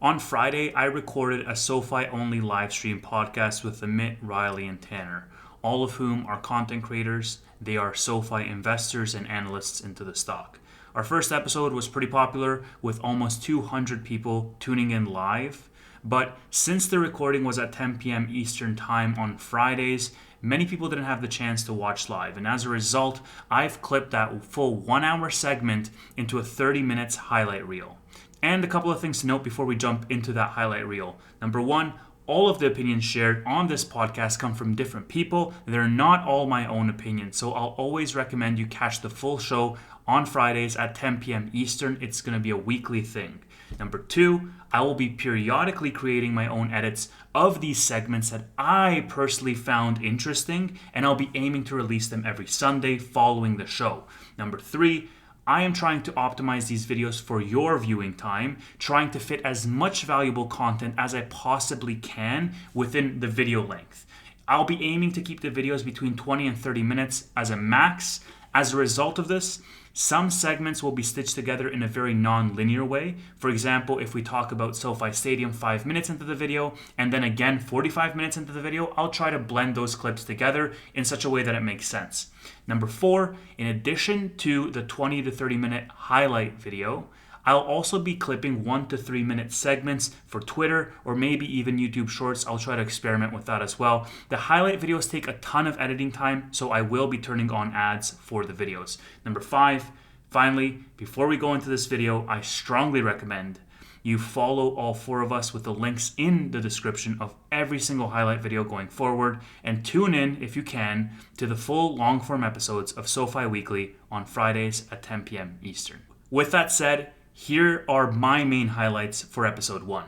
On Friday, I recorded a SoFi only live stream podcast with Amit, Riley, and Tannor, all of whom are content creators. They are SoFi investors and analysts into the stock. Our first episode was pretty popular with almost 200 people tuning in live. But since the recording was at 10 p.m. Eastern Time on Fridays, many people didn't have the chance to watch live. And as a result, I've clipped that full 1 hour segment into a 30 minutes highlight reel. And a couple of things to note before we jump into that highlight reel. Number one, all of the opinions shared on this podcast come from different people. They're not all my own opinions. So I'll always recommend you catch the full show on Fridays at 10 p.m. Eastern. It's going to be a weekly thing. Number two, I will be periodically creating my own edits of these segments that I personally found interesting, and I'll be aiming to release them every Sunday following the show. Number three, I am trying to optimize these videos for your viewing time, trying to fit as much valuable content as I possibly can within the video length. I'll be aiming to keep the videos between 20 and 30 minutes as a max. As a result of this, some segments will be stitched together in a very non-linear way. For example, if we talk about SoFi Stadium 5 minutes into the video, and then again 45 minutes into the video, I'll try to blend those clips together in such a way that it makes sense. Number four, in addition to the 20 to 30 minute highlight video, I'll also be clipping 1 to 3 minute segments for Twitter or maybe even YouTube Shorts. I'll try to experiment with that as well. The highlight videos take a ton of editing time, so I will be turning on ads for the videos. Number five, finally, before we go into this video, I strongly recommend you follow all four of us with the links in the description of every single highlight video going forward, and tune in, if you can, to the full long-form episodes of SoFi Weekly on Fridays at 10 p.m. Eastern. With that said, here are my main highlights for episode 1.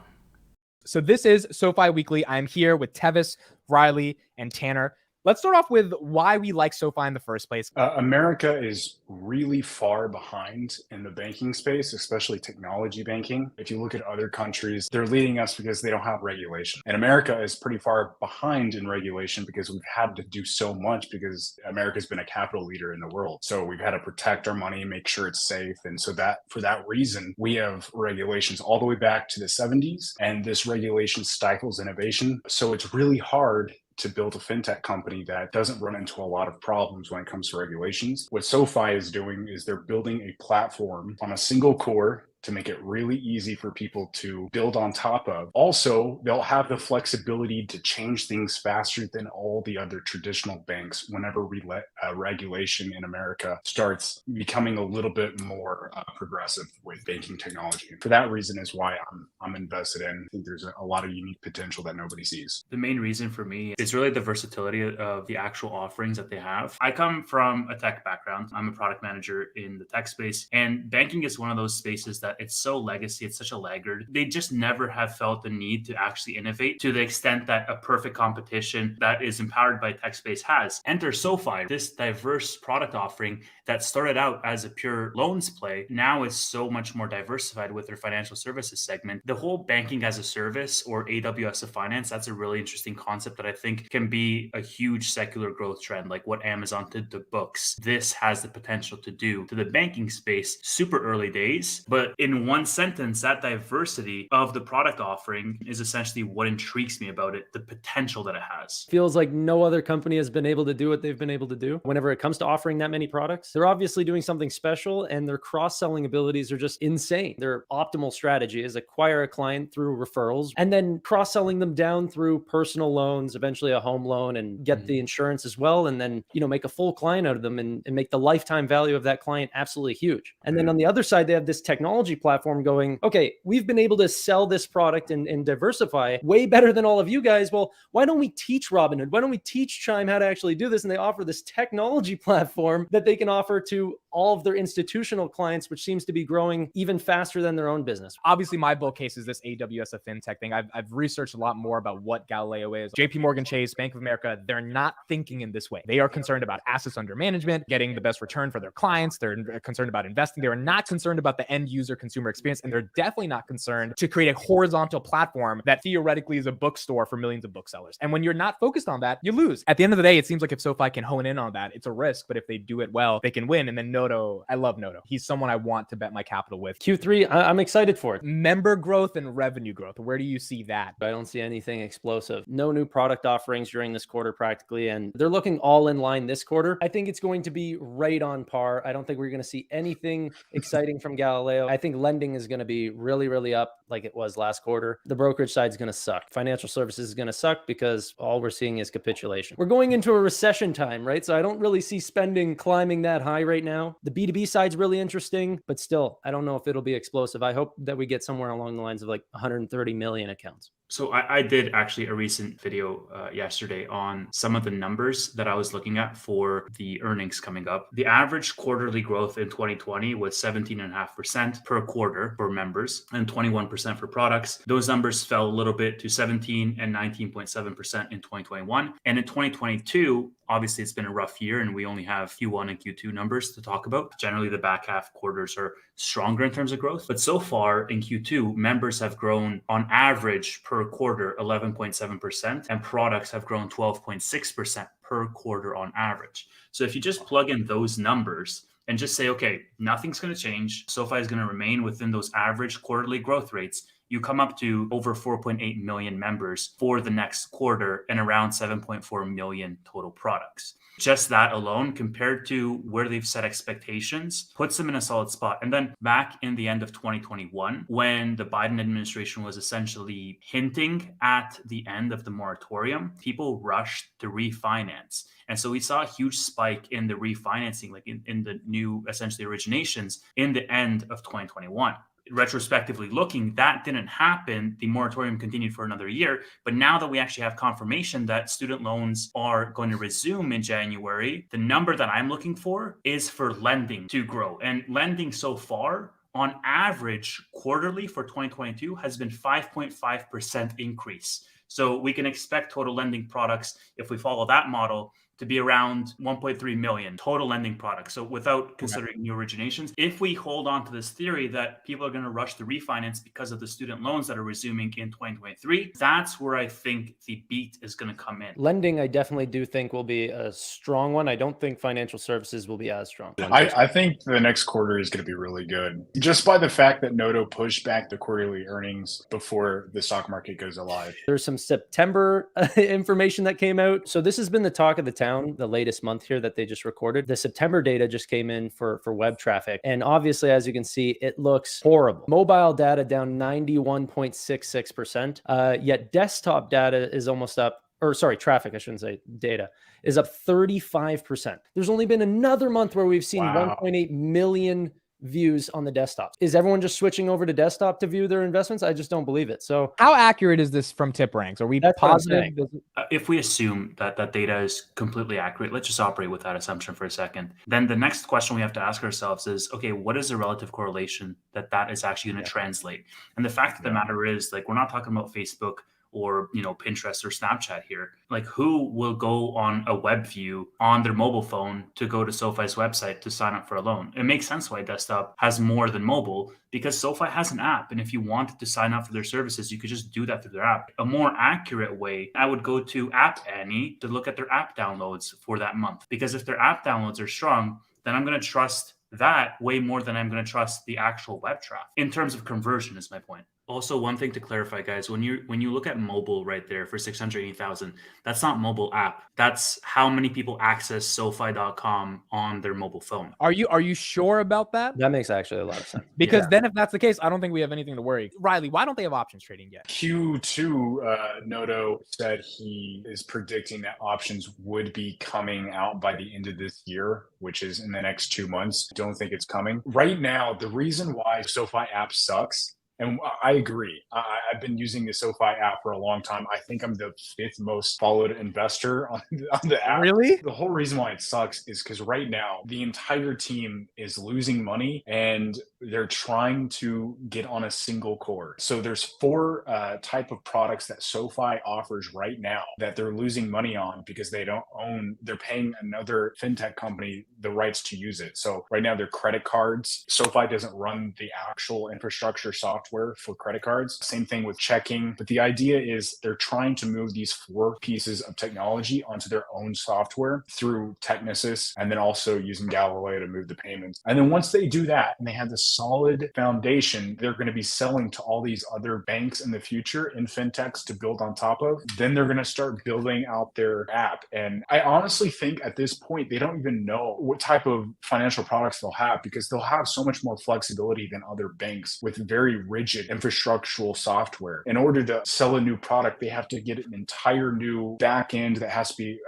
So this is SoFi Weekly. I'm here with Tevis, Riley, and Tannor. Let's start off with why we like SoFi in the first place. America is really far behind in the banking space, especially technology banking. If you look at other countries, they're leading us because they don't have regulation. And America is pretty far behind in regulation because we've had to do so much because America's been a capital leader in the world. So we've had to protect our money, make sure it's safe. And so that for that reason, we have regulations all the way back to the 70s. And this regulation stifles innovation. So it's really hard to build a fintech company that doesn't run into a lot of problems when it comes to regulations. What SoFi is doing is they're building a platform on a single core to make it really easy for people to build on top of. Also, they'll have the flexibility to change things faster than all the other traditional banks whenever we let regulation in America starts becoming a little bit more progressive with banking technology. For that reason is why I'm invested in. I think there's a lot of unique potential that nobody sees. The main reason for me is really the versatility of the actual offerings that they have. I come from a tech background. I'm a product manager in the tech space, and banking is one of those spaces that it's so legacy, it's such a laggard. They just never have felt the need to actually innovate to the extent that a perfect competition that is empowered by tech space has. Enter SoFi, this diverse product offering that started out as a pure loans play, now is so much more diversified with their financial services segment. The whole banking as a service or AWS of finance, that's a really interesting concept that I think can be a huge secular growth trend, like what Amazon did to books. This has the potential to do to the banking space. Super early days, but in one sentence, that diversity of the product offering is essentially what intrigues me about it, the potential that it has. Feels like no other company has been able to do what they've been able to do whenever it comes to offering that many products. They're obviously doing something special, and their cross-selling abilities are just insane. Their optimal strategy is acquire a client through referrals and then cross-selling them down through personal loans, eventually a home loan, and get the insurance as well. And then, make a full client out of them and make the lifetime value of that client absolutely huge. And then on the other side, they have this technology platform going, okay, we've been able to sell this product and diversify way better than all of you guys. Well, why don't we teach Robinhood? Why don't we teach Chime how to actually do this? And they offer this technology platform that they can offer to all of their institutional clients, which seems to be growing even faster than their own business. Obviously, my bull case is this AWS of fintech thing. I've researched a lot more about what Galileo is. JP Morgan Chase, Bank of America, they're not thinking in this way. They are concerned about assets under management, getting the best return for their clients. They're concerned about investing. They are not concerned about the end user consumer experience. And they're definitely not concerned to create a horizontal platform that theoretically is a bookstore for millions of booksellers. And when you're not focused on that, you lose. At the end of the day, it seems like if SoFi can hone in on that, it's a risk. But if they do it well, they can win. And then Noto, I love Noto. He's someone I want to bet my capital with. Q3, I'm excited for it. Member growth and revenue growth. Where do you see that? I don't see anything explosive. No new product offerings during this quarter practically, and they're looking all in line this quarter. I think it's going to be right on par. I don't think we're going to see anything exciting from Galileo. I think lending is going to be really, really up like it was last quarter. The brokerage side is going to suck. Financial services is going to suck because all we're seeing is capitulation. We're going into a recession time, right? So I don't really see spending climbing that high right now. The B2B side's really interesting, but still, I don't know if it'll be explosive. I hope that we get somewhere along the lines of like 130 million accounts. So I did actually a recent video yesterday on some of the numbers that I was looking at for the earnings coming up. The average quarterly growth in 2020 was 17.5% per quarter for members and 21% for products. Those numbers fell a little bit to 17 and 19.7% in 2021. And in 2022, obviously it's been a rough year and we only have Q1 and Q2 numbers to talk about. Generally, the back half quarters are stronger in terms of growth. But so far in Q2, members have grown on average per quarter 11.7%, and products have grown 12.6% per quarter on average. So if you just plug in those numbers and just say, okay, nothing's going to change, SoFi is going to remain within those average quarterly growth rates, you come up to over 4.8 million members for the next quarter and around 7.4 million total products. Just that alone, compared to where they've set expectations, puts them in a solid spot. And then back in the end of 2021, when the Biden administration was essentially hinting at the end of the moratorium, people rushed to refinance. And so we saw a huge spike in the refinancing, like in the new essentially originations in the end of 2021. Retrospectively looking, that didn't happen. The moratorium continued for another year. But now that we actually have confirmation that student loans are going to resume in January, the number that I'm looking for is for lending to grow. And lending so far, on average, quarterly for 2022 has been 5.5% increase. So we can expect total lending products, if we follow that model, to be around 1.3 million total lending products. So without considering new originations, if we hold on to this theory that people are going to rush to refinance because of the student loans that are resuming in 2023, that's where I think the beat is going to come in. Lending, I definitely do think will be a strong one. I don't think financial services will be as strong. I think the next quarter is going to be really good. Just by the fact that Noto pushed back the quarterly earnings before the stock market goes alive. There's some September information that came out. So this has been the talk of the town, the latest month here that they just recorded. The September data just came in for web traffic. And obviously, as you can see, it looks horrible. Mobile data down 91.66%. Yet desktop data is almost up, or sorry, traffic, I shouldn't say data, is up 35%. There's only been another month where we've seen 1.8 million views on the desktop. Is everyone just switching over to desktop to view their investments? I just don't believe it. So how accurate is this from tip ranks? Are we positive? If we assume that that data is completely accurate, let's just operate with that assumption for a second. Then the next question we have to ask ourselves is, okay, what is the relative correlation that is actually going to translate? And the fact of the matter is, like, we're not talking about Facebook or Pinterest or Snapchat here. Like, who will go on a web view on their mobile phone to go to SoFi's website to sign up for a loan? It makes sense why desktop has more than mobile, because SoFi has an app. And if you wanted to sign up for their services, you could just do that through their app. A more accurate way, I would go to App Annie to look at their app downloads for that month. Because if their app downloads are strong, then I'm going to trust that way more than I'm going to trust the actual web traffic. In terms of conversion is my point. Also, one thing to clarify, guys, when you look at mobile right there for 680,000, that's not mobile app. That's how many people access SoFi.com on their mobile phone. Are you sure about that? that makes actually a lot of sense. Because then if that's the case, I don't think we have anything to worry. Riley, why don't they have options trading yet? Q2, Noto said he is predicting that options would be coming out by the end of this year, which is in the next 2 months. Don't think it's coming. Right now, the reason why SoFi app sucks, and I agree. I've been using the SoFi app for a long time. I think I'm the 5th most followed investor on the app. Really? The whole reason why it sucks is because right now the entire team is losing money and they're trying to get on a single core. So there's 4 type of products that SoFi offers right now that they're losing money on because they don't own, they're paying another fintech company the rights to use it. So right now they're credit cards. SoFi doesn't run the actual infrastructure software software for credit cards. Same thing with checking. But the idea is they're trying to move these 4 pieces of technology onto their own software through Technisys, and then also using Galileo to move the payments. And then once they do that and they have this solid foundation, they're going to be selling to all these other banks in the future in fintechs to build on top of. Then they're going to start building out their app. And I honestly think at this point, they don't even know what type of financial products they'll have, because they'll have so much more flexibility than other banks with very rigid infrastructural software. In order to sell a new product, they have to get an entire new back end that has to be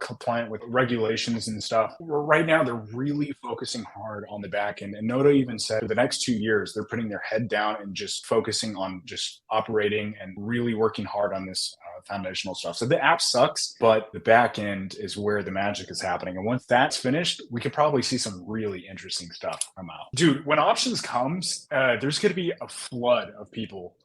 compliant with regulations and stuff. Right now, they're really focusing hard on the back end. And Noto even said for the next 2 years, they're putting their head down and just focusing on just operating and really working hard on this foundational stuff. So the app sucks, but the back end is where the magic is happening. And once that's finished, we could probably see some really interesting stuff come out. Dude, when options comes, there's going to be a flood of people.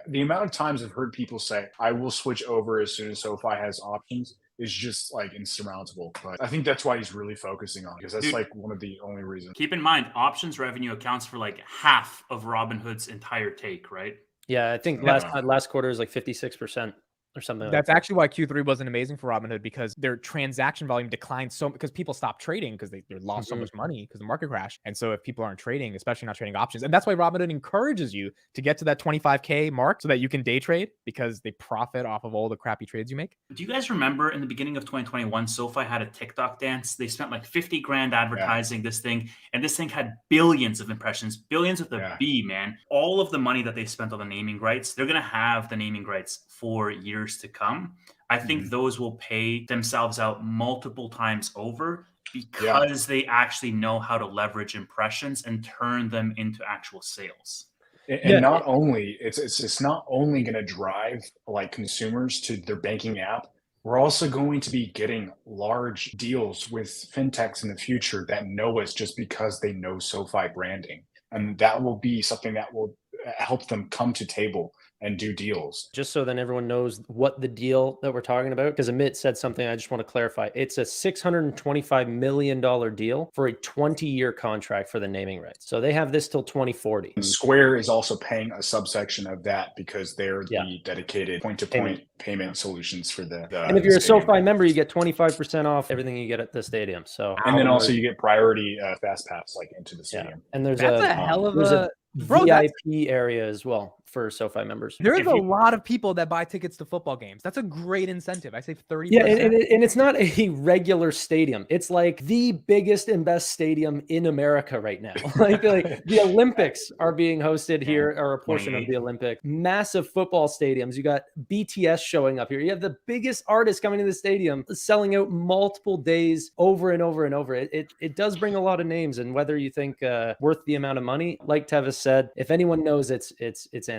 The amount of times I've heard people say, I will switch over as soon as SoFi has options, is just like insurmountable. But I think that's why he's really focusing on it, because that's like one of the only reasons. Keep in mind, options revenue accounts for like half of Robinhood's entire take, right? Yeah, I think last quarter is like 56%. Or something. That's actually why Q3 wasn't amazing for Robinhood, because their transaction volume declined so because people stopped trading because they lost so much money because the market crashed. And so if people aren't trading, especially not trading options, and that's why Robinhood encourages you to get to that 25K mark so that you can day trade, because they profit off of all the crappy trades you make. Do you guys remember in the beginning of 2021, SoFi had a TikTok dance? They spent like 50 grand advertising this thing, and this thing had billions of impressions, billions with a B, man. All of the money that they spent on the naming rights, they're going to have the naming rights for years to come. I think those will pay themselves out multiple times over, because they actually know how to leverage impressions and turn them into actual sales. And not only it's not only going to drive like consumers to their banking app, we're also going to be getting large deals with fintechs in the future that know us just because they know SoFi branding. And that will be something that will help them come to table and do deals. Just so then everyone knows what the deal that we're talking about, because Amit said something I just want to clarify. It's a $625 million deal for a 20-year contract for the naming rights. So they have this till 2040. Square is also paying a subsection of that because they're the dedicated point-to-point payment solutions for the and if you're a stadium. SoFi member, you get 25% off everything you get at the stadium. So and then also you get priority fast pass like into the stadium. And there's a hell of a VIP area as well for SoFi members. There's a lot of people that buy tickets to football games. That's a great incentive. I say 30%. Yeah, and it's not a regular stadium. It's like the biggest and best stadium in America right now. like the Olympics are being hosted here, or a portion of the Olympics. Massive football stadiums. You got BTS showing up here. You have the biggest artists coming to the stadium, selling out multiple days over and over and over. It does bring a lot of names, and whether you think worth the amount of money, like Tevis said, if anyone knows, it's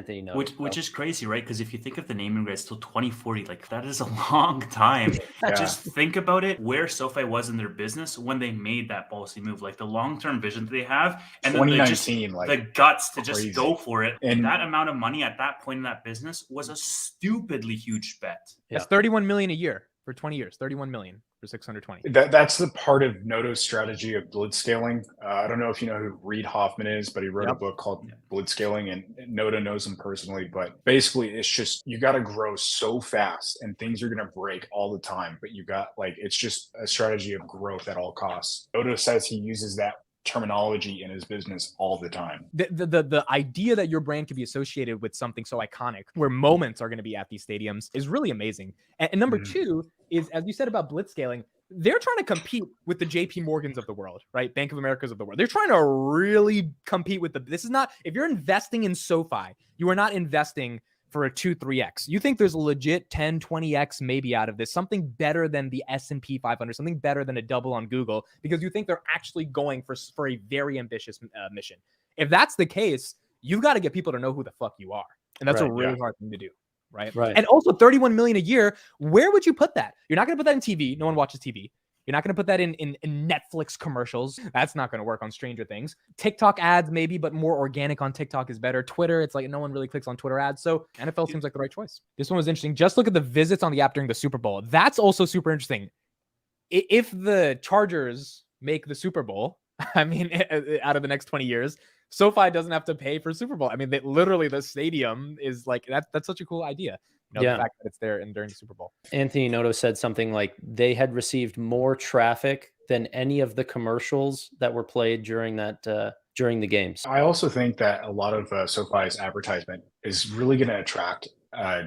Anthony Noto. Which is crazy, right? Because if you think of the naming rights till 2040, like that is a long time. Just think about it, where SoFi was in their business when they made that policy move, like the long-term vision that they have, and then the guts to just go for it. And that amount of money at that point in that business was a stupidly huge bet. That's 31 million a year for 20 years. 31 million. For 620. That's the part of Noto's strategy of blitzscaling. I don't know if you know who Reid Hoffman is, but he wrote a book called Blitzscaling, and Noto knows him personally. But basically, it's just you got to grow so fast, and things are going to break all the time. But you got it's just a strategy of growth at all costs. Noto says he uses that terminology in his business all the time. The idea that your brand can be associated with something so iconic, where moments are going to be at these stadiums, is really amazing. And number two is, as you said about blitzscaling, they're trying to compete with the JP Morgans of the world, right? Bank of America's of the world. They're trying to really compete with this is not, if you're investing in SoFi, you are not investing for a 2-3x. You think there's a legit 10-20x maybe out of this, something better than the S&P 500, something better than a double on Google, because you think they're actually going for a very ambitious mission. If that's the case, you've got to get people to know who the fuck you are. And that's a really hard thing to do. Right. And also 31 million a year. Where would you put that? You're not going to put that in TV. No one watches TV. You're not going to put that in Netflix commercials. That's not going to work on Stranger Things. TikTok ads, maybe, but more organic on TikTok is better. Twitter, it's like no one really clicks on Twitter ads. So NFL seems like the right choice. This one was interesting. Just look at the visits on the app during the Super Bowl. That's also super interesting. If the Chargers make the Super Bowl, I mean, out of the next 20 years, SoFi doesn't have to pay for Super Bowl. I mean, literally the stadium is like, that's such a cool idea. The fact that it's there and during the Super Bowl. Anthony Noto said something like they had received more traffic than any of the commercials that were played during the games. I also think that a lot of SoFi's advertisement is really going to attract,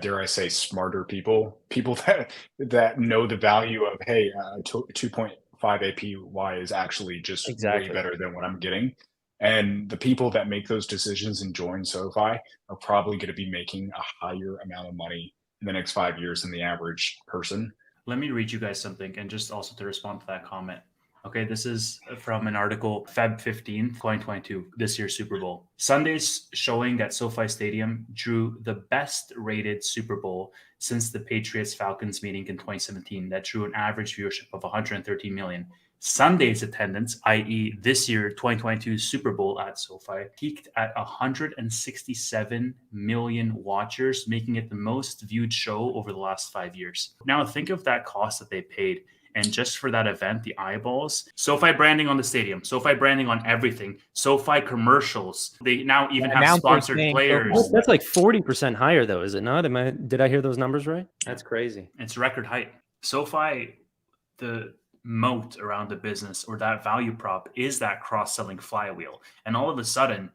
dare I say, smarter people that know the value of, hey, 2.5 APY is actually just way better than what I'm getting. And the people that make those decisions and join SoFi are probably going to be making a higher amount of money in the next 5 years than the average person. Let me read you guys something, and just also to respond to that comment. Okay, this is from an article, Feb 15th, 2022, this year's Super Bowl. Sunday's showing at SoFi Stadium drew the best rated Super Bowl since the Patriots-Falcons meeting in 2017 that drew an average viewership of 113 million. Sunday's attendance, i.e. this year 2022 Super Bowl at SoFi, peaked at 167 million watchers, making it the most viewed show over the last 5 years. Now think of that cost that they paid. And just for that event, the eyeballs, SoFi branding on the stadium, SoFi branding on everything, SoFi commercials. They now even have sponsored players. That's like 40% higher though, is it not? Did I hear those numbers right? That's crazy. It's record height. SoFi, the moat around the business or that value prop is that cross-selling flywheel. And all of a sudden,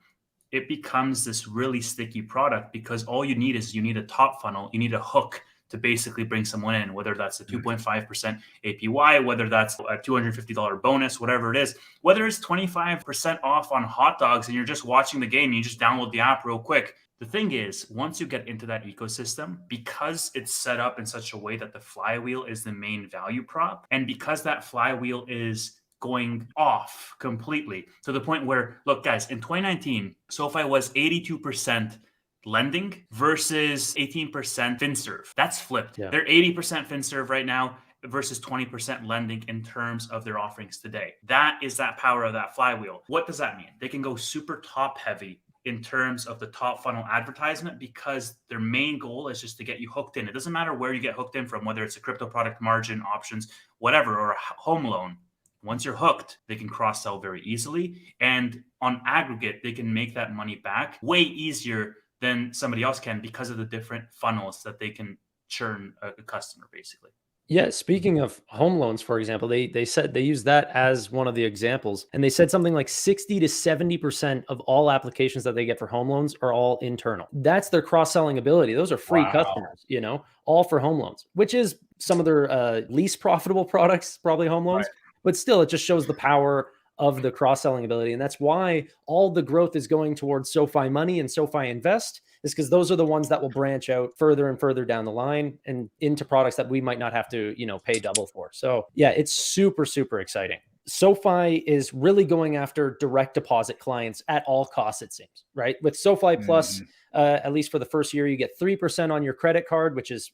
it becomes this really sticky product because all you need a top funnel, you need a hook to basically bring someone in, whether that's a 2.5% APY, whether that's a $250 bonus, whatever it is, whether it's 25% off on hot dogs and you're just watching the game, and you just download the app real quick. The thing is, once you get into that ecosystem, because it's set up in such a way that the flywheel is the main value prop, and because that flywheel is going off completely to the point where, look, guys, in 2019, SoFi was 82% lending versus 18% FinServe. That's flipped. Yeah. They're 80% FinServe right now versus 20% lending in terms of their offerings today. That is that power of that flywheel. What does that mean? They can go super top heavy in terms of the top funnel advertisement because their main goal is just to get you hooked in. It doesn't matter where you get hooked in from, whether it's a crypto product, margin, options, whatever, or a home loan. Once you're hooked, they can cross-sell very easily. And on aggregate, they can make that money back way easier than somebody else can because of the different funnels that they can churn a customer, basically. Yeah, speaking of home loans, for example, they said they used that as one of the examples. And they said something like 60 to 70% of all applications that they get for home loans are all internal. That's their cross-selling ability. Those are free customers, all for home loans, which is some of their least profitable products, probably home loans. Right. But still, it just shows the power of the cross-selling ability. And that's why all the growth is going towards SoFi Money and SoFi Invest, is because those are the ones that will branch out further and further down the line and into products that we might not have to, pay double for. So yeah, it's super, super exciting. SoFi is really going after direct deposit clients at all costs, it seems, right? With SoFi Plus, at least for the first year, you get 3% on your credit card, which is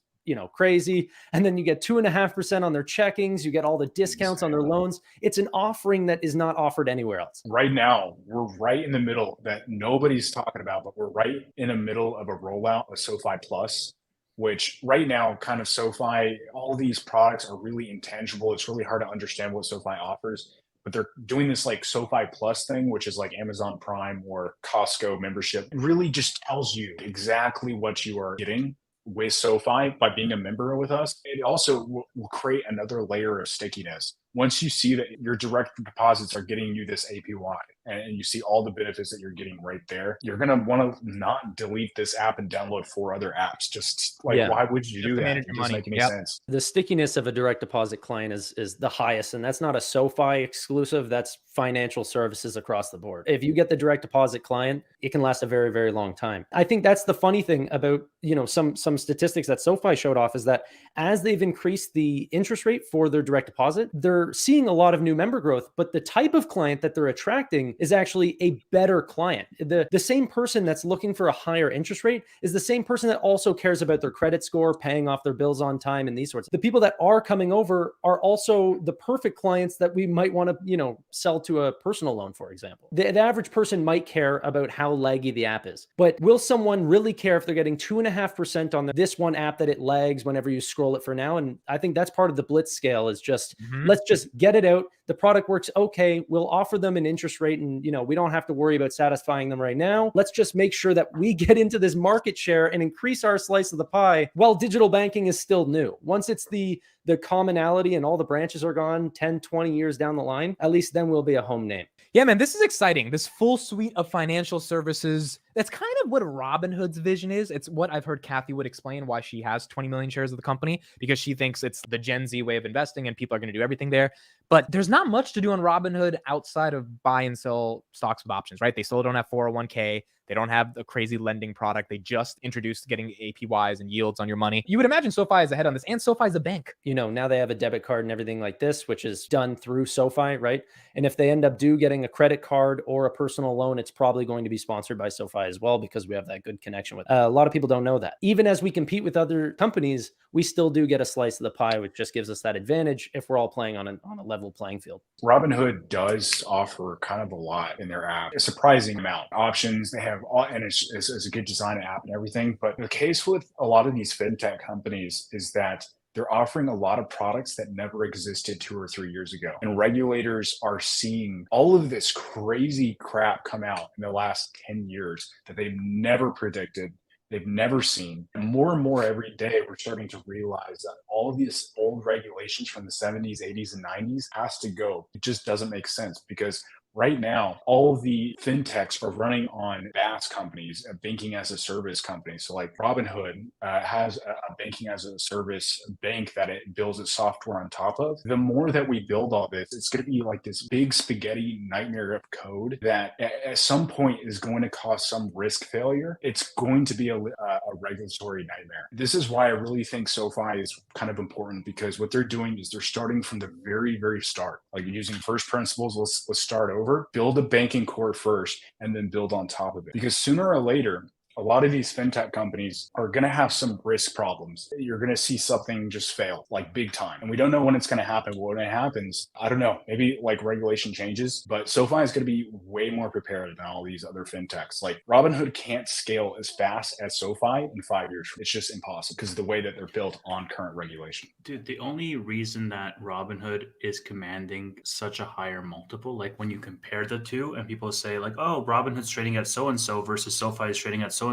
crazy. And then you get 2.5% on their checkings. You get all the discounts on their loans. It's an offering that is not offered anywhere else. Right now, we're right in the middle that nobody's talking about, but we're right in the middle of a rollout of SoFi Plus, which right now kind of SoFi, all these products are really intangible. It's really hard to understand what SoFi offers, but they're doing this like SoFi Plus thing, which is like Amazon Prime or Costco membership. It really just tells you exactly what you are getting with SoFi by being a member with us. It also will create another layer of stickiness. Once you see that your direct deposits are getting you this APY and you see all the benefits that you're getting right there, you're going to want to not delete this app and download 4 other apps. Just like, why would you do that? It doesn't make any sense. The stickiness of a direct deposit client is the highest. And that's not a SoFi exclusive. That's financial services across the board. If you get the direct deposit client, it can last a very, very long time. I think that's the funny thing about, some statistics that SoFi showed off is that as they've increased the interest rate for their direct deposit, they're seeing a lot of new member growth, but the type of client that they're attracting is actually a better client. The same person that's looking for a higher interest rate is the same person that also cares about their credit score, paying off their bills on time, and these sorts. The people that are coming over are also the perfect clients that we might want to, sell to a personal loan, for example. The average person might care about how laggy the app is, but will someone really care if they're getting 2.5% on this one app that it lags whenever you scroll it for now? And I think that's part of the blitz scale is just, let's just get it out. the product works okay. We'll offer them an interest rate and, we don't have to worry about satisfying them right now. Let's just make sure that we get into this market share and increase our slice of the pie while digital banking is still new. Once it's the commonality and all the branches are gone 10, 20 years down the line, at least then we'll be a home name. Yeah, man, this is exciting. This full suite of financial services. That's kind of what Robinhood's vision is. It's what I've heard Kathy would explain why she has 20 million shares of the company, because she thinks it's the Gen Z way of investing and people are going to do everything there. But there's not much to do on Robinhood outside of buy and sell stocks with options, right? They still don't have 401k. They don't have a crazy lending product. They just introduced getting APYs and yields on your money. You would imagine SoFi is ahead on this, and SoFi is a bank. Now they have a debit card and everything like this, which is done through SoFi, right? And if they end up getting a credit card or a personal loan, it's probably going to be sponsored by SoFi as well, because we have that good connection with a lot of people don't know that. Even as we compete with other companies, we still do get a slice of the pie, which just gives us that advantage if we're all playing on a level playing field. Robinhood does offer kind of a lot in their app, a surprising amount of options. They have all, and it's a good design app and everything. But the case with a lot of these fintech companies is that they're offering a lot of products that never existed 2 or 3 years ago. And regulators are seeing all of this crazy crap come out in the last 10 years that they've never predicted. They've never seen. And more every day, we're starting to realize that all of these old regulations from the 70s, 80s, and 90s has to go. It just doesn't make sense, because right now, all of the fintechs are running on BaaS companies, banking as a service company. So like Robinhood has a banking as a service bank that it builds its software on top of. The more that we build all this, it's going to be like this big spaghetti nightmare of code that at some point is going to cause some risk failure. It's going to be a regulatory nightmare. This is why I really think SoFi is kind of important, because what they're doing is they're starting from the very, very start, like using first principles. Let's start over. Build a banking core first and then build on top of it. Because sooner or later, a lot of these fintech companies are going to have some risk problems. You're going to see something just fail, like big time. And we don't know when it's going to happen. When it happens, I don't know, maybe like regulation changes, but SoFi is going to be way more prepared than all these other fintechs. Like Robinhood can't scale as fast as SoFi in 5 years. It's just impossible because of the way that they're built on current regulation. Dude, the only reason that Robinhood is commanding such a higher multiple, like when you compare the two and people say like, oh, Robinhood's trading at so-and-so versus SoFi is trading at so-and-so,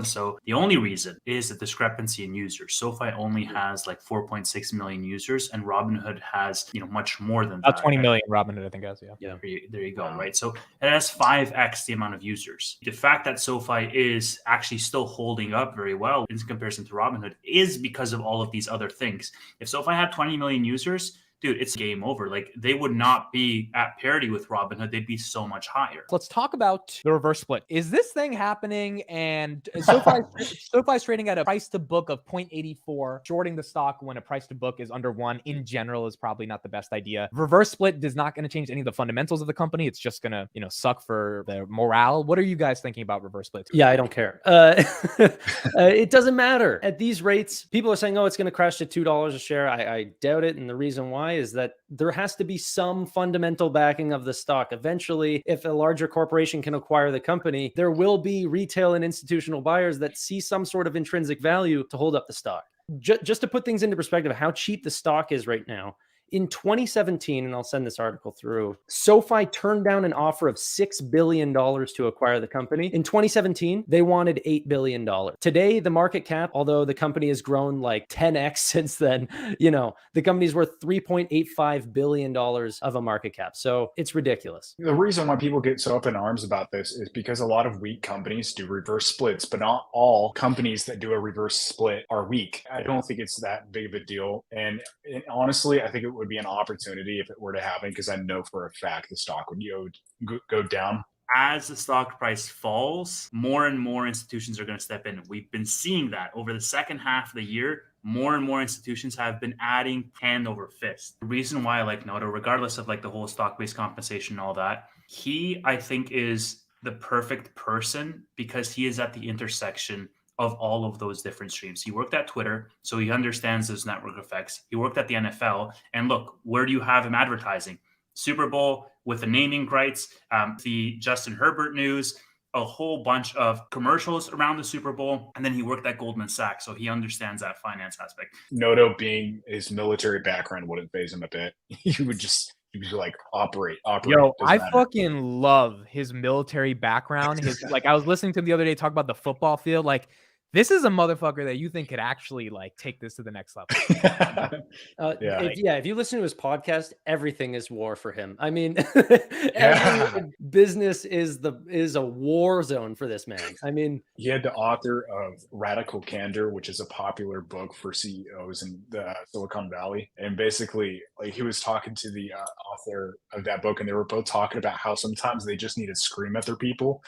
the only reason is the discrepancy in users. SoFi only has like 4.6 million users and Robinhood has, much more than about that. 20 million Robinhood, I think, has, Yeah. There you go, right? So it has 5x the amount of users. The fact that SoFi is actually still holding up very well in comparison to Robinhood is because of all of these other things. If SoFi had 20 million users, dude, it's game over. Like they would not be at parity with Robinhood. They'd be so much higher. Let's talk about the reverse split. Is this thing happening? And SoFi's trading at a price to book of 0.84. Shorting the stock when a price to book is under 1 in general is probably not the best idea. Reverse split is not going to change any of the fundamentals of the company. It's just going to, suck for the morale. What are you guys thinking about reverse splits? Yeah, I don't care. It doesn't matter. At these rates, people are saying, oh, it's going to crash to $2 a share. I doubt it. And the reason why is that there has to be some fundamental backing of the stock. Eventually, if a larger corporation can acquire the company, there will be retail and institutional buyers that see some sort of intrinsic value to hold up the stock. Just to put things into perspective, how cheap the stock is right now. In 2017, and I'll send this article through, SoFi turned down an offer of $6 billion to acquire the company. In 2017, they wanted $8 billion. Today, the market cap, although the company has grown like 10x since then, the company's worth $3.85 billion of a market cap. So it's ridiculous. The reason why people get so up in arms about this is because a lot of weak companies do reverse splits, but not all companies that do a reverse split are weak. I don't think it's that big of a deal. And honestly, I think it would be an opportunity if it were to happen, because I know for a fact the stock would go down. As the stock price falls, more and more institutions are going to step in. We've been seeing that over the second half of the year. More and more institutions have been adding hand over fist. The reason why I like Noto, regardless of like the whole stock-based compensation and all that, he, I think, is the perfect person because he is at the intersection of all of those different streams. He worked at Twitter, so he understands those network effects. He worked at the NFL, and look, where do you have him advertising? Super Bowl with the naming rights, the Justin Herbert news, a whole bunch of commercials around the Super Bowl, and then he worked at Goldman Sachs, so he understands that finance aspect. Noto, being his military background, wouldn't faze him a bit. He would just He was like, operate. Yo, Doesn't I matter. fucking love his military background. His like, I was listening to him the other day talk about the football field. Like, this is a motherfucker that you think could actually like take this to the next level. Yeah. If you listen to his podcast, everything is war for him. I mean, Yeah. every business is a war zone for this man. I mean, He had the author of Radical Candor, which is a popular book for CEOs in the Silicon Valley. And basically, like, he was talking to the author of that book, and they were both talking about how sometimes they just need to scream at their people,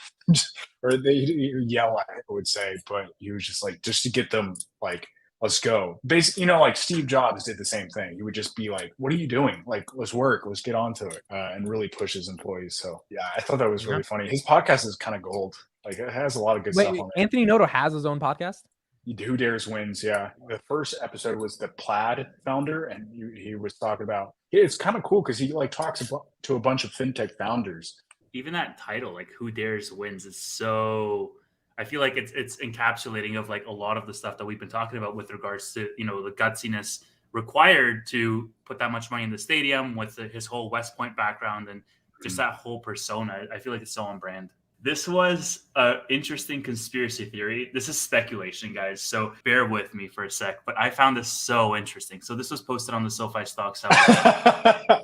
or they yell at, I would say. But he was just like, just to get them like, let's go. Basically, like Steve Jobs did the same thing. He would just be like, what are you doing? Like, let's work, let's get on to it, and really push his employees. So yeah, I thought that was really funny. His podcast is kind of gold. Like, it has a lot of good stuff on it. Anthony Noto has his own podcast? Who Dares Wins, yeah. The first episode was the Plaid founder, and he was talking about, it's kind of cool because he like talks to a bunch of fintech founders. Even that title, like Who Dares Wins, is so, I feel like it's encapsulating of like a lot of the stuff that we've been talking about with regards to, the gutsiness required to put that much money in the stadium with his whole West Point background and just that whole persona. I feel like it's so on brand. This was an interesting conspiracy theory. This is speculation, guys, so bear with me for a sec. But I found this so interesting. So this was posted on the SoFi stock site.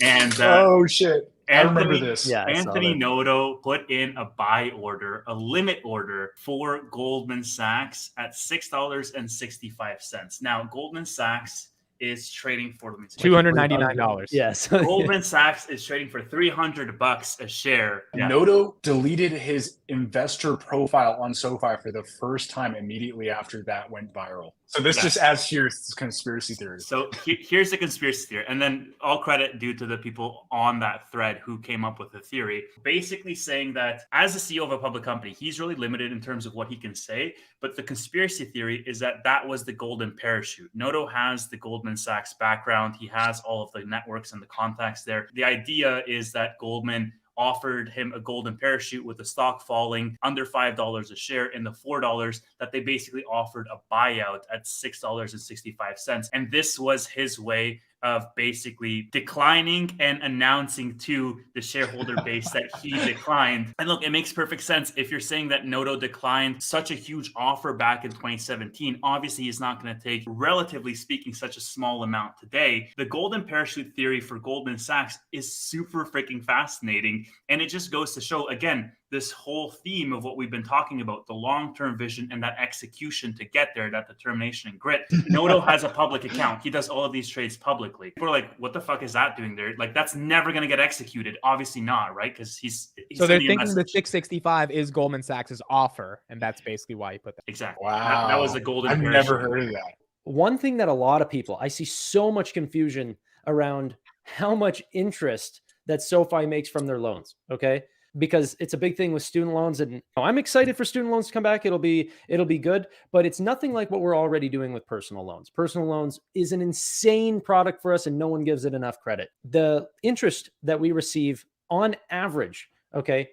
And oh, shit. I remember this. Yeah, Anthony Noto put in a buy order, a limit order for Goldman Sachs at $6.65. Now, Goldman Sachs is trading for $299. Yes. Goldman Sachs is trading for $300 a share. Yeah. Noto deleted his investor profile on SoFi for the first time immediately after that went viral. So this just adds to your conspiracy theory. So here's the conspiracy theory. And then all credit due to the people on that thread who came up with the theory. Basically saying that as the CEO of a public company, he's really limited in terms of what he can say. But the conspiracy theory is that was the golden parachute. Noto has the Goldman Sachs background. He has all of the networks and the contacts there. The idea is that Goldman offered him a golden parachute with the stock falling under $5 a share in the $4 that they basically offered a buyout at $6.65. And this was his way of basically declining and announcing to the shareholder base that he declined. And look, it makes perfect sense. If you're saying that Noto declined such a huge offer back in 2017, obviously he's not going to take, relatively speaking, such a small amount today. The golden parachute theory for Goldman Sachs is super freaking fascinating. And it just goes to show, again, this whole theme of what we've been talking about, the long-term vision and that execution to get there, that determination and grit. Noto has a public account. He does all of these trades publicly. People are like, what the fuck is that doing there? Like, that's never going to get executed. Obviously not, right? Because he's so they're thinking the 665 is Goldman Sachs' offer, and that's basically why he put that. Exactly. Wow. That was the golden parachute. I've never heard of that. One thing that a lot of people, I see so much confusion around how much interest that SoFi makes from their loans, okay? Because it's a big thing with student loans, and I'm excited for student loans to come back. It'll be good, but it's nothing like what we're already doing with personal loans. Personal loans is an insane product for us, and no one gives it enough credit. The interest that we receive on average, okay,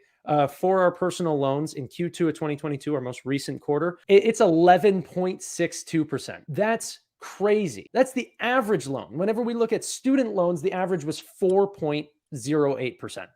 for our personal loans in Q2 of 2022, our most recent quarter, it's 11.62%. That's crazy. That's the average loan. Whenever we look at student loans, the average was 4.08%.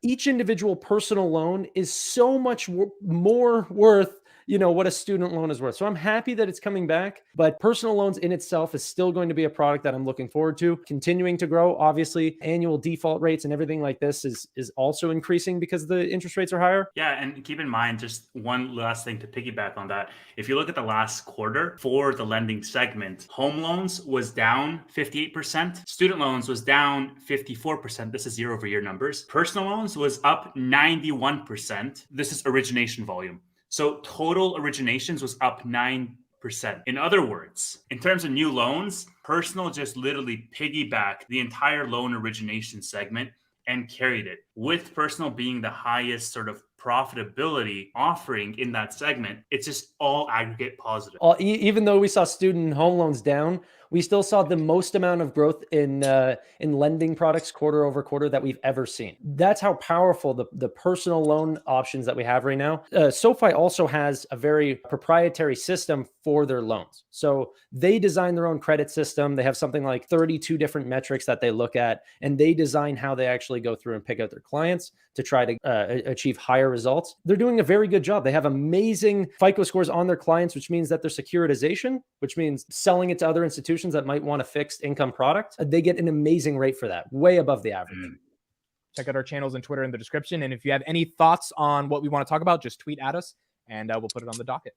Each individual personal loan is so much more worth, what a student loan is worth. So I'm happy that it's coming back, but personal loans in itself is still going to be a product that I'm looking forward to continuing to grow. Obviously, annual default rates and everything like this is also increasing because the interest rates are higher. Yeah, and keep in mind, just one last thing to piggyback on that. If you look at the last quarter for the lending segment, home loans was down 58%. Student loans was down 54%. This is year-over-year numbers. Personal loans was up 91%. This is origination volume. So total originations was up 9%. In other words, in terms of new loans, personal just literally piggybacked the entire loan origination segment and carried it, with personal being the highest sort of profitability offering in that segment. It's just all aggregate positive. Even though we saw student home loans down, we still saw the most amount of growth in lending products quarter over quarter that we've ever seen. That's how powerful the personal loan options that we have right now. SoFi also has a very proprietary system for their loans. So they design their own credit system. They have something like 32 different metrics that they look at, and they design how they actually go through and pick out their clients to try to achieve higher results. They're doing a very good job. They have amazing FICO scores on their clients, which means that their securitization, which means selling it to other institutions that might want a fixed income product, they get an amazing rate for that, way above the average. Check out our channels and Twitter in the description. And if you have any thoughts on what we want to talk about, just tweet at us and we'll put it on the docket.